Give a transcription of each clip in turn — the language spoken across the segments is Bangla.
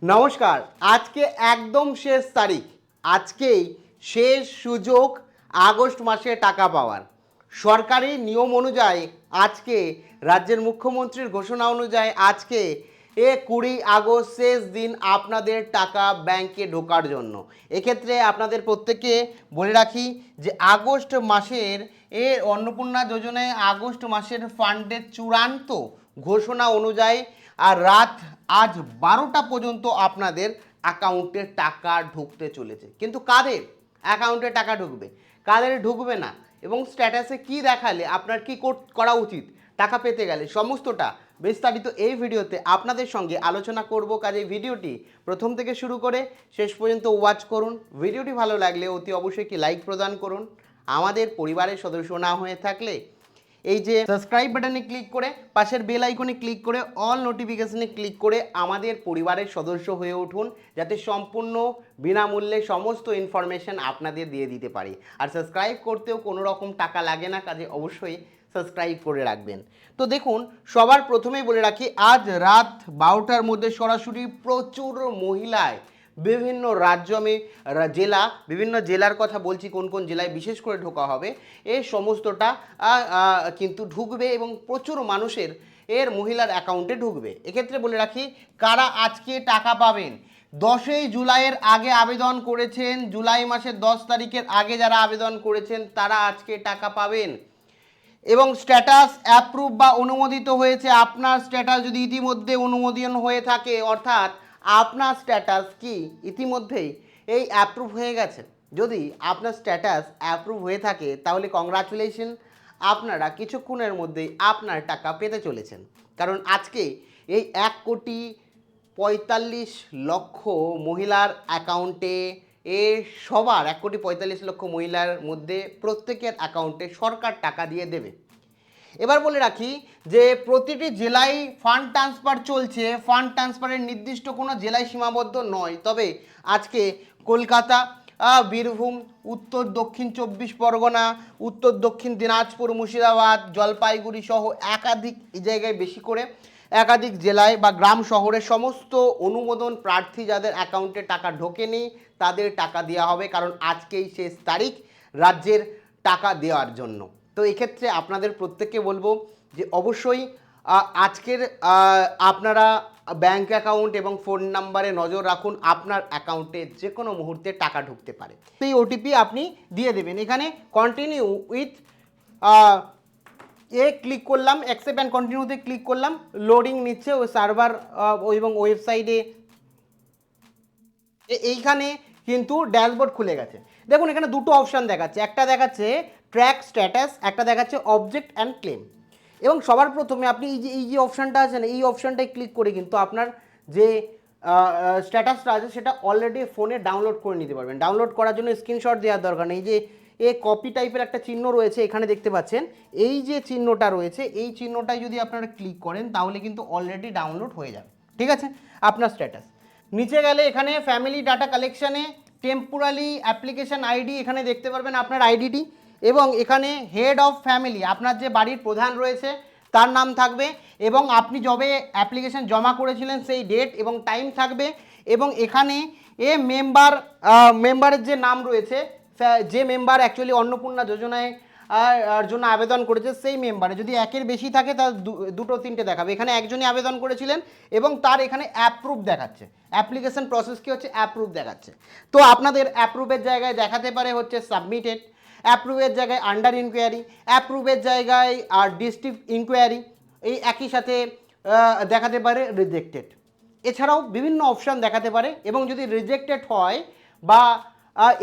নমস্কার। আজকে একদম শেষ তারিখ। আজকেই শেষ সুযোগ আগস্ট মাসে টাকা পাওয়ার। সরকারি নিয়ম অনুযায়ী আজকে রাজ্যের মুখ্যমন্ত্রীর ঘোষণা অনুযায়ী আজকে 20 আগস্ট শেষ দিন আপনাদের টাকা ব্যাংকে ঢোকার জন্য। এক্ষেত্রে আপনাদের প্রত্যেককে বলে রাখি যে আগস্ট মাসের অন্নপূর্ণা যোজনায় আগস্ট মাসের ফান্ডের চূড়ান্ত ঘোষণা অনুযায়ী আর রাত আজ 12টা পর্যন্ত আপনাদের অ্যাকাউন্টে টাকা ঢুকতে চলেছে। কিন্তু কাদের অ্যাকাউন্টে টাকা ঢুকবে, কাদের ঢুকবে না, এবং স্ট্যাটাসে কি দেখালে আপনার কি করা উচিত টাকা পেতে গেলে, সমস্তটা বিস্তারিত এই ভিডিওতে আপনাদের সঙ্গে আলোচনা করব। কাজে ভিডিওটি প্রথম থেকে শুরু করে শেষ পর্যন্ত ওয়াচ করুন। ভিডিওটি ভালো লাগলে অতি অবশ্যই একটি লাইক প্রদান করুন। আমাদের পরিবারের সদস্য না হয়ে থাকলে এই যে সাবস্ক্রাইব বাটনে ক্লিক করে পাশের বেল আইকনে ক্লিক করে অল নোটিফিকেশনে ক্লিক করে আমাদের পরিবারের সদস্য হয়ে উঠুন, যাতে সম্পূর্ণ বিনামূল্যে সমস্ত ইনফরমেশন আপনাদের দিয়ে দিতে পারি। আর সাবস্ক্রাইব করতেও কোনো রকম টাকা লাগে না, কাজে অবশ্যই সাবস্ক্রাইব করে রাখবেন। তো দেখুন, সবার প্রথমেই বলে রাখি আজ রাত 12টার মধ্যে সরাসরি প্রচুর মহিলায় বিভিন্ন রাজ্য জেলা, বিভিন্ন জেলার কথা বলছি, কোন কোন জেলায় বিশেষ করে ঢোকা হবে এই সমস্তটা কিন্তু ঢুকবে এবং প্রচুর মানুষের মহিলার অ্যাকাউন্টে ঢুকবে। এক্ষেত্রে বলে রাখি কারা আজকে টাকা পাবেন। 10ই জুলাইয়ের আগে আবেদন করেছেন, জুলাই মাসের 10 তারিখের আগে যারা আবেদন করেছেন তারা আজকে টাকা পাবেন। এবং স্ট্যাটাস অ্যাপ্রুভ বা অনুমোদিত হয়েছে, আপনার স্ট্যাটাস যদি ইতিমধ্যে অনুমোদন হয়ে থাকে, অর্থাৎ আপনার স্ট্যাটাস কি ইতিমধ্যেই এই অ্যাপ্রুভ হয়ে গেছে, যদি আপনার স্ট্যাটাস অ্যাপ্রুভ হয়ে থাকে তাহলে কংগ্রাচুলেশন, আপনারা কিছুক্ষণের মধ্যেই আপনার টাকা পেতে চলেছেন। কারণ আজকে এই 1,45,00,000 মহিলার অ্যাকাউন্টে সবার 1,45,00,000 মহিলার মধ্যে প্রত্যেকের অ্যাকাউন্টে সরকার টাকা দিয়ে দেবে। এবার বলে রাখি যে প্রতিটি জেলায় ফান্ড ট্রান্সফার চলছে। ফান্ড ট্রান্সফারের নির্দিষ্ট কোনো জেলায় সীমাবদ্ধ নয়, তবে আজকে কলকাতা, বীরভূম, উত্তর দক্ষিণ 24 পরগনা, উত্তর দক্ষিণ দিনাজপুর, মুর্শিদাবাদ, জলপাইগুড়ি সহ একাধিক জায়গায়, বেশি করে একাধিক জেলায় বা গ্রাম শহরের সমস্ত অনুমোদন প্রার্থী যাদের অ্যাকাউন্টে টাকা ঢোকেনি তাদের টাকা দেওয়া হবে, কারণ আজকেই শেষ তারিখ রাজ্যের টাকা দেওয়ার জন্য। তো এক্ষেত্রে আপনাদের প্রত্যেককে বলবো যে অবশ্যই আজকের আপনারা ব্যাঙ্ক অ্যাকাউন্ট এবং ফোন নাম্বারে নজর রাখুন, আপনার অ্যাকাউন্টে যে কোনো মুহূর্তে টাকা ঢুকতে পারে। সেই ওটিপি আপনি দিয়ে দেবেন। এখানে কন্টিনিউ উইথ ক্লিক করলাম, অ্যাকসেপ্ট অ্যান্ড কন্টিনিউতে ক্লিক করলাম, লোডিং নিচ্ছে ওই সার্ভার এবং ওয়েবসাইটে। এইখানে কিন্তু ড্যাশবোর্ড খুলে গেছে। দেখুন এখানে দুটো অপশান দেখাচ্ছে, একটা দেখাচ্ছে ট্র্যাক স্ট্যাটাস, একটা দেখাচ্ছে অবজেক্ট অ্যান্ড ক্লেম। এবং সবার প্রথমে আপনি এই যে অপশানটা আছে না, এই অপশানটায় ক্লিক করে কিন্তু আপনার যে স্ট্যাটাসটা আছে সেটা অলরেডি ফোনে ডাউনলোড করে নিতে পারবেন। ডাউনলোড করার জন্য স্ক্রিনশট দেওয়ার দরকার নেই। যে কপি টাইপের একটা চিহ্ন রয়েছে এখানে দেখতে পাচ্ছেন, এই যে চিহ্নটা রয়েছে এই চিহ্নটায় যদি আপনারা ক্লিক করেন তাহলে কিন্তু অলরেডি ডাউনলোড হয়ে যাবে। ঠিক আছে, আপনার স্ট্যাটাস নিচে গেলে এখানে ফ্যামিলি ডাটা কালেকশানে টেম্পোরারি অ্যাপ্লিকেশান আইডি এখানে দেখতে পারবেন আপনার আইডিটি, এবং এখানে হেড অফ ফ্যামিলি আপনার যে বাড়ির প্রধান রয়েছে তার নাম থাকবে, এবং আপনি যবে অ্যাপ্লিকেশান জমা করেছিলেন সেই ডেট এবং টাইম থাকবে, এবং এখানে মেম্বারের যে নাম রয়েছে, যে মেম্বার অ্যাকচুয়ালি অন্নপূর্ণা যোজনায় জন্য আবেদন করেছে সেই মেম্বারে যদি একের বেশি থাকে তার দুটো তিনটে দেখাবে। এখানে একজনই আবেদন করেছিলেন এবং তার এখানে অ্যাপ্রুভ দেখাচ্ছে, অ্যাপ্লিকেশন প্রসেস কি হচ্ছে অ্যাপ্রুভ দেখাচ্ছে। তো আপনাদের অ্যাপ্রুভের জায়গায় দেখাতে পারে হচ্ছে সাবমিটেড, অ্যাপ্রুভের জায়গায় আন্ডার ইনকোয়ারি, অ্যাপ্রুভের জায়গায় আর ডিস্ট্রিক্ট ইনকোয়ারি, এই একই সাথে দেখাতে পারে রিজেক্টেড। এছাড়াও বিভিন্ন অপশান দেখাতে পারে, এবং যদি রিজেক্টেড হয় বা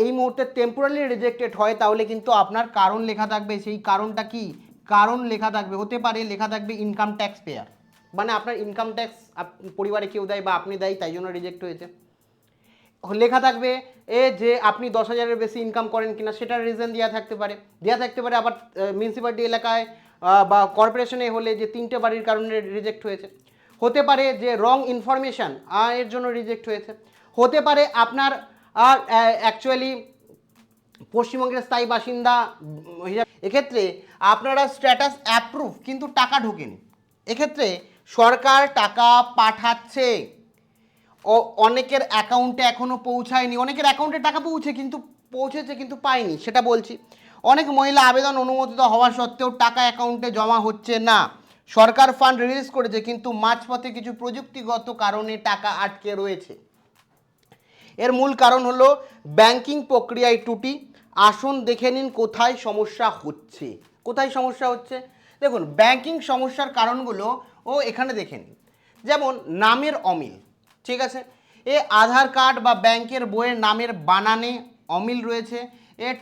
এই মুহূর্তে টেম্পোরারি রিজেক্টেড হয় তাহলে কিন্তু আপনার কারণ লেখা থাকবে। সেই কারণটা কি, কারণ লেখা থাকবে, হতে পারে লেখা থাকবে ইনকাম ট্যাক্স পেয়ার, মানে আপনার ইনকাম ট্যাক্স পরিবারে কেউ দেয় বা আপনি দেয় তাই জন্য রিজেক্ট হয়েছে। লেখা থাকবে যে আপনি 10,000-এর বেশি ইনকাম করেন কিনা সেটার রিজন দেওয়া থাকতে পারে। আবার মিউনিসিপ্যালিটি এলাকায় বা কর্পোরেশনে হলে যে 3টে বাড়ির কারণে রিজেক্ট হয়েছে। হতে পারে যে রং ইনফরমেশান এর জন্য রিজেক্ট হয়েছে। হতে পারে আপনার অ্যাকচুয়ালি পশ্চিমবঙ্গের স্থায়ী বাসিন্দা। এক্ষেত্রে আপনারা স্ট্যাটাস অ্যাপ্রুভ কিন্তু টাকা ঢোকেনি, এক্ষেত্রে সরকার টাকা পাঠাচ্ছে। অনেকের অ্যাকাউন্টে এখনও পৌঁছায়নি, অনেকের অ্যাকাউন্টে টাকা পৌঁছেছে কিন্তু পায়নি, সেটা বলছি। অনেক মহিলা আবেদন অনুমোদিত হওয়া সত্ত্বেও টাকা অ্যাকাউন্টে জমা হচ্ছে না। সরকার ফান্ড রিলিজ করেছে কিন্তু মাঝপথে কিছু প্রযুক্তিগত কারণে টাকা আটকে রয়েছে। এর মূল কারণ হলো ব্যাংকিং প্রক্রিয়ায় ত্রুটি। আসুন দেখে নিন কোথায় সমস্যা হচ্ছে। কোথায় সমস্যা হচ্ছে দেখুন, ব্যাংকিং সমস্যার কারণগুলো এখানে দেখে নিন। যেমন নামের অমিল, ঠিক আছে, আধার কার্ড বা ব্যাংকের বইয়ের নামের বানানে অমিল রয়েছে,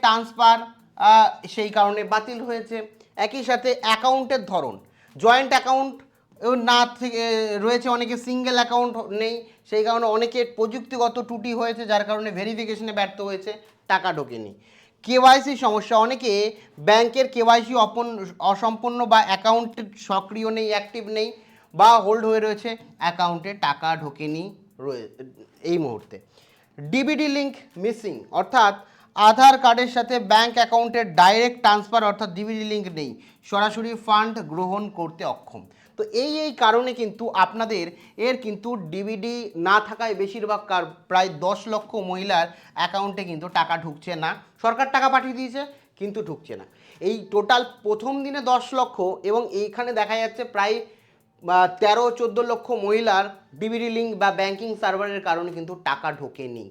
ট্রান্সফার সেই কারণে বাতিল হয়েছে। একই সাথে অ্যাকাউন্টের ধরন, জয়েন্ট অ্যাকাউন্ট না থেকে রয়েছে, অনেকে সিঙ্গেল অ্যাকাউন্ট নেই, সেই কারণে অনেকের প্রযুক্তিগত ত্রুটি হয়েছে, যার কারণে ভেরিফিকেশনে ব্যর্থ হয়েছে, টাকা ঢোকেনি। কেওয়াইসি সমস্যা, অনেকে ব্যাংকের কেওয়াইসি অসম্পূর্ণ বা অ্যাকাউন্ট সক্রিয় নেই, অ্যাক্টিভ নেই বা হোল্ড হয়ে রয়েছে, অ্যাকাউন্টে টাকা ঢোকেনি এই মুহূর্তে। ডিবিডি লিঙ্ক মিসিং, অর্থাৎ আধার কার্ডের সাথে ব্যাংক অ্যাকাউন্টের ডাইরেক্ট ট্রান্সফার অর্থাৎ ডিবিডি লিঙ্ক নেই, সরাসরি ফান্ড গ্রহণ করতে অক্ষম। তো এই কারণে কিন্তু আপনাদের কিন্তু ডিবিডি না থাকায় বেশিরভাগ প্রায় 10 লক্ষ মহিলার অ্যাকাউন্টে কিন্তু টাকা ঢুকছে না। সরকার টাকা পাঠিয়ে দিয়েছে কিন্তু ঢুকছে না। এই টোটাল প্রথম দিনে 10 লক্ষ এবং এইখানে দেখা যাচ্ছে প্রায় 13-14 লক্ষ মহিলার ডিবিডি লিঙ্ক বা ব্যাংকিং সার্ভারের কারণে কিন্তু টাকা ঢোকেনি।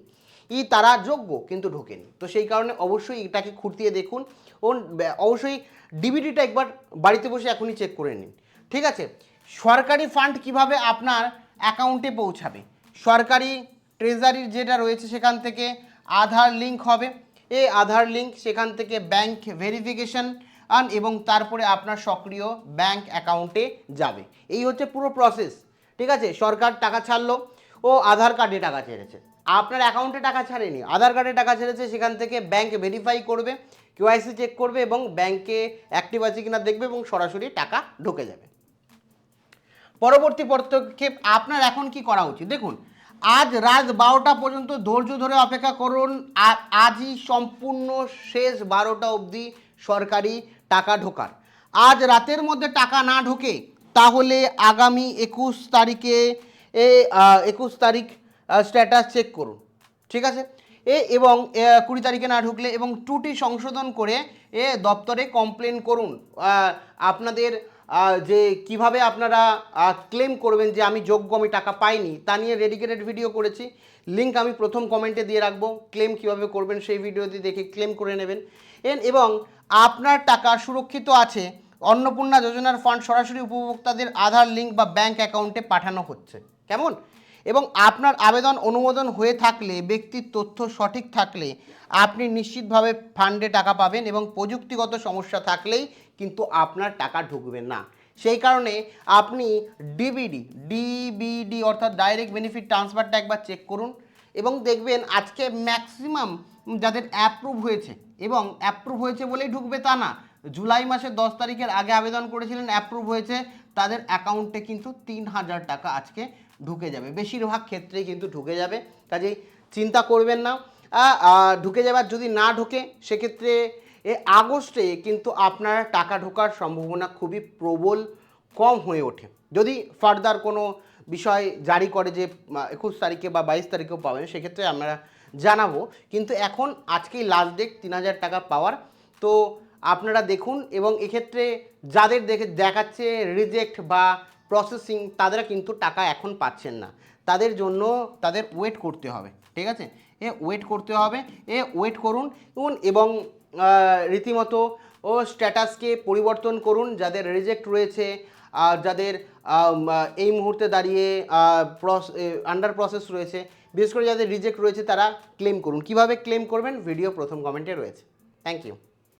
তারা যোগ্য কিন্তু ঢোকেনি। তো সেই কারণে অবশ্যই এটাকে খুঁটিয়ে দেখুন ও অবশ্যই ডিবিডিটা একবার বাড়িতে বসে এখনই চেক করে নিন, ঠিক আছে। সরকারি ফান্ড কিভাবে আপনার অ্যাকাউন্টে পৌঁছাবে, সরকারি ট্রেজারির যেটা রয়েছে সেখান থেকে আধার লিঙ্ক হবে, আধার লিঙ্ক, সেখান থেকে ব্যাংক ভেরিফিকেশন এবং তারপরে আপনার সক্রিয় ব্যাংক অ্যাকাউন্টে যাবে। এই হচ্ছে পুরো প্রসেস, ঠিক আছে। সরকার টাকা ছাড়লো, আধার কার্ডে টাকা ছেড়েছে, আপনার অ্যাকাউন্টে টাকা ছাড়েনি, আধার কার্ডে টাকা ছেড়েছে, সেখান থেকে ব্যাংক ভেরিফাই করবে, কেওয়াইসি চেক করবে এবং ব্যাংকে অ্যাক্টিভ আছে কিনা দেখবে এবং সরাসরি টাকা ঢুকে যাবে। পরবর্তী পদক্ষেপ আপনার এখন কি করা উচিত দেখুন, আজ রাত 12টা পর্যন্ত ধৈর্য ধরে অপেক্ষা করুন। আজই সম্পূর্ণ শেষ 12টা অবধি সরকারি টাকা ঢোকার। আজ রাতের মধ্যে টাকা না ঢোকে তাহলে আগামী 21 তারিখে 21 তারিখ স্ট্যাটাস চেক করুন, ঠিক আছে। এবং 20 তারিখে না ঢুকলে এবং ত্রুটি সংশোধন করে দপ্তরে কমপ্লেন করুন। আপনাদের যে কিভাবে আপনারা ক্লেম করবেন যে আমি যোগ্য, আমি টাকা পাইনি, তা নিয়ে ডেডিকেটেড ভিডিও করেছি, লিঙ্ক আমি প্রথম কমেন্টে দিয়ে রাখবো। ক্লেম কিভাবে করবেন সেই ভিডিওটি দেখে ক্লেম করে নেবেন। এবং আপনার টাকা সুরক্ষিত আছে, অন্নপূর্ণা যোজনার ফান্ড সরাসরি উপভোক্তাদের আধার লিঙ্ক বা ব্যাংক অ্যাকাউন্টে পাঠানো হচ্ছে, কেমন। এবং আপনার আবেদন অনুমোদন হয়ে থাকলে, ব্যক্তির তথ্য সঠিক থাকলে আপনি নিশ্চিতভাবে ফান্ডে টাকা পাবেন এবং প্রযুক্তিগত সমস্যা থাকলেই কিন্তু আপনার টাকা ঢুকবে না। সেই কারণে আপনি ডিবিডি অর্থাৎ ডাইরেক্ট বেনিফিট ট্রান্সফারটা একবার চেক করুন এবং দেখবেন আজকে ম্যাক্সিমাম যাদের অ্যাপ্রুভ হয়েছে, এবং অ্যাপ্রুভ হয়েছে বলেই ঢুকবে তা না, জুলাই মাসের 10 তারিখের আগে আবেদন করেছিলেন, অ্যাপ্রুভ হয়েছে, তাদের অ্যাকাউন্টে কিন্তু 3000 টাকা আজকে ঢুকে যাবে, বেশিরভাগ ক্ষেত্রেই কিন্তু ঢুকে যাবে। কাজেই চিন্তা করবেন না, ঢুকে যাবার যদি না ঢোকে সেক্ষেত্রে আগস্টে কিন্তু আপনার টাকা ঢোকার সম্ভাবনা খুবই প্রবল কম হয়ে ওঠে। যদি ফার্দার কোনো বিষয় জারি করে যে 21 তারিখে বা 22 তারিখেও পাবেন, সেক্ষেত্রে আমরা জানাবো, কিন্তু এখন আজকেই লাস্ট ডেট 3000 টাকা পাওয়ার। তো আপনারা দেখুন এবং এক্ষেত্রে যাদের দেখাচ্ছে রিজেক্ট বা প্রসেসিং, তারা কিন্তু টাকা এখন পাচ্ছেন না, তাদের জন্য তাদের ওয়েট করতে হবে, ঠিক আছে। ওয়েট করতে হবে, ওয়েট করুন এবং রীতিমতো স্ট্যাটাসকে পরিবর্তন করুন। যাদের রিজেক্ট রয়েছে, যাদের এই মুহূর্তে দাঁড়িয়ে আন্ডার প্রসেস রয়েছে, বিশেষ করে যাদের রিজেক্ট রয়েছে, তারা ক্লেম করুন। কিভাবে ক্লেম করবেন ভিডিও প্রথম কমেন্টে রয়েছে। Thank you.